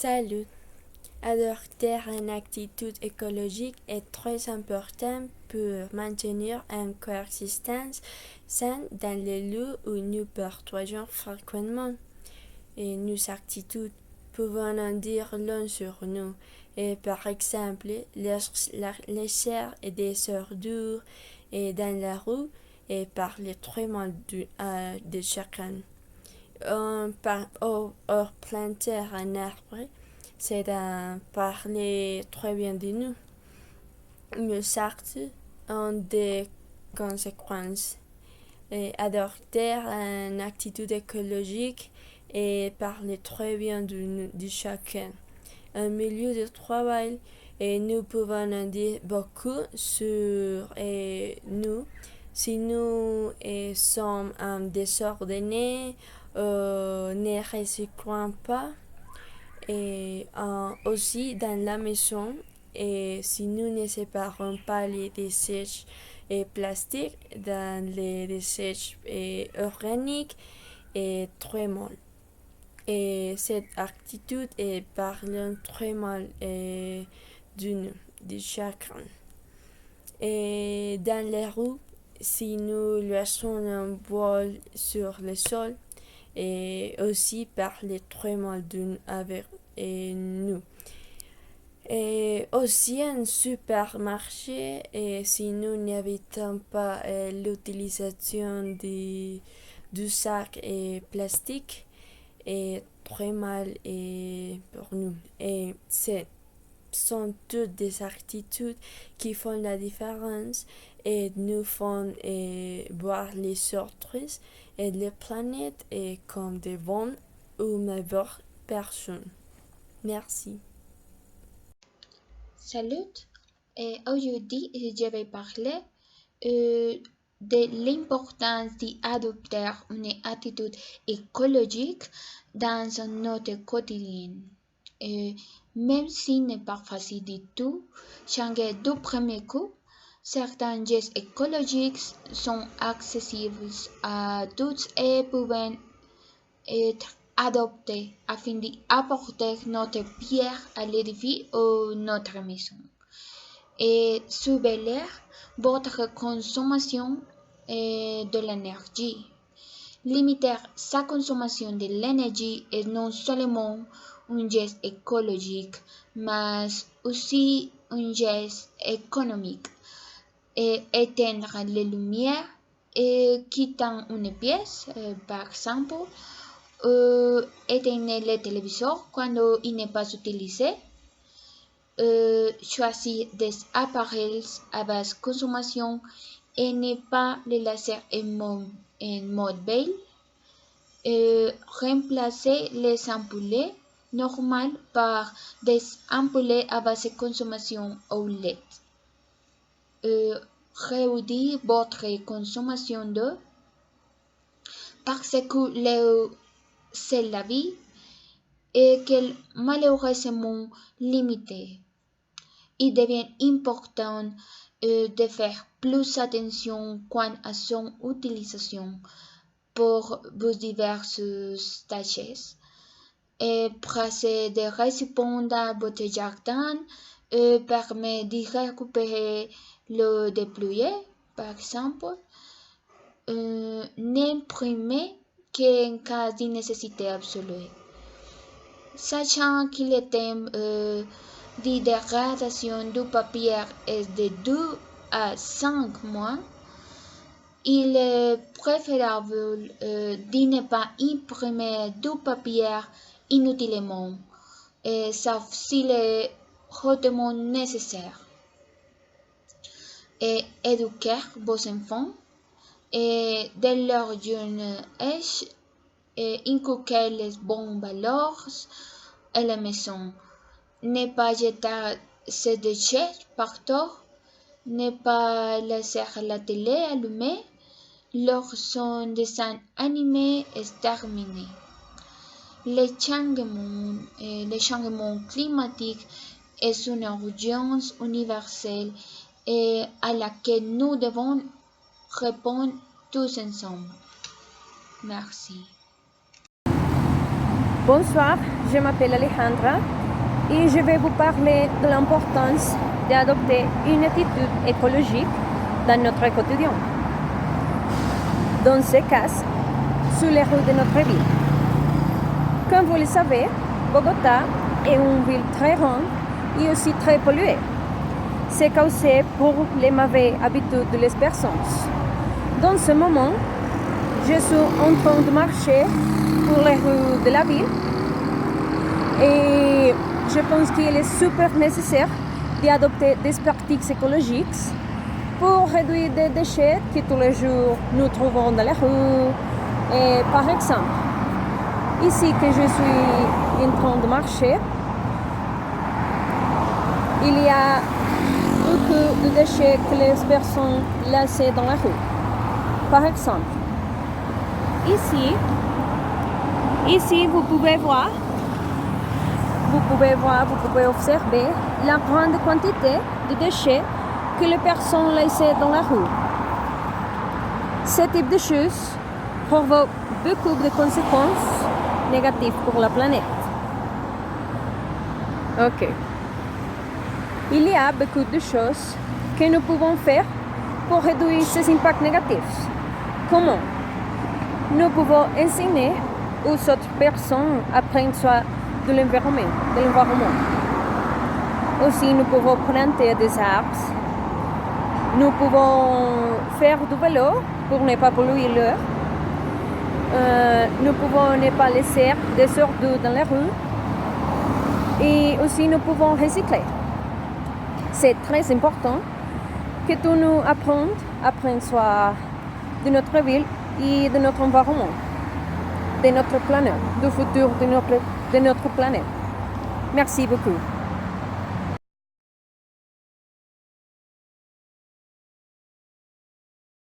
Salut! Adopter une attitude écologique est très important pour maintenir une coexistence saine dans les lieux où nous partageons fréquemment. Et nos attitudes pouvons en dire long sur nous. Et par exemple, laisser des ordures et dans la rue et parler très mal de chacun. Or planter un arbre, c'est de parler très bien de nous. Nos actes ont des conséquences. Et adopter une attitude écologique et parler très bien de chacun. Un milieu de travail et nous pouvons en dire beaucoup sur nous. Si nous sommes désordonnés, ne recyclons pas et aussi dans la maison, et si nous ne séparons pas les déchets plastiques dans les déchets organiques est très mal. Et cette attitude parle très mal de chacun. Et dans les rues, si nous laissons un bol sur le sol, et aussi parler très mal avec nous. Et aussi un supermarché, et si nous n'évitons pas l'utilisation du sac et plastique, est très mal pour nous. Et ce sont toutes des attitudes qui font la différence et nous font voir les autres et la planète comme des bonnes ou mauvaises personnes. Merci. Salut, aujourd'hui je vais parler de l'importance d'adopter une attitude écologique dans notre quotidien. Même si ce n'est pas facile du tout, changer du premier coup, certains gestes écologiques sont accessibles à tous et peuvent être adoptés afin d'apporter notre pierre à l'édifice ou notre maison et surveiller votre consommation de l'énergie. Limiter sa consommation de l'énergie est non seulement un geste écologique, mais aussi un geste économique. Et éteindre les lumières et quittant une pièce, par exemple, éteindre le téléviseur quand il n'est pas utilisé, choisir des appareils à basse consommation et ne pas les laisser en mode veille, remplacer les ampoules normales par des ampoules à basse consommation OLED. Réduire votre consommation d'eau parce que l'eau c'est la vie et qu'elle est malheureusement limitée. Il devient important de faire plus attention quant à son utilisation pour vos diverses tâches. Et presser des récipients dans votre jardin permet de récupérer l'eau dépluie, par exemple. N'imprimer qu'en cas de nécessité absolue. Sachant que le temps de dégradation du papier est de 2 à 5 mois, il est préférable de ne pas imprimer du papier inutilement, sauf s'il est hautement nécessaire. Et éduquer vos enfants et dès leur jeune âge inculquer les bonnes valeurs à la maison. Ne pas jeter ses déchets partout, ne pas laisser la télé allumée lorsqu'un dessin animé est terminé. Le changement climatique est une urgence universelle et à laquelle nous devons répondre tous ensemble. Merci. Bonsoir, je m'appelle Alejandra et je vais vous parler de l'importance d'adopter une attitude écologique dans notre quotidien. Dans ce cas, sur les rues de notre ville. Comme vous le savez, Bogota est une ville très ronde et aussi très polluée. C'est causé pour les mauvaises habitudes des personnes. Dans ce moment, je suis en train de marcher pour les rues de la ville et je pense qu'il est super nécessaire d'adopter des pratiques écologiques pour réduire des déchets que tous les jours nous trouvons dans les rues. Et par exemple, ici que je suis en train de marcher, il y a beaucoup de déchets que les personnes laissent dans la rue. Par exemple, ici vous pouvez observer la grande quantité de déchets que les personnes laissent dans la rue. Ce type de choses provoque beaucoup de conséquences négatives pour la planète. Ok. Il y a beaucoup de choses que nous pouvons faire pour réduire ces impacts négatifs. Comment? Nous pouvons enseigner aux autres personnes à prendre soin de l'environnement. Aussi, nous pouvons planter des arbres. Nous pouvons faire du vélo pour ne pas polluer l'air. Nous pouvons ne pas laisser des ordures dans les rues. Et aussi, nous pouvons recycler. C'est très important que tous nous apprenions à prendre soin de notre ville et de notre environnement, de notre planète, du futur de notre planète. Merci beaucoup.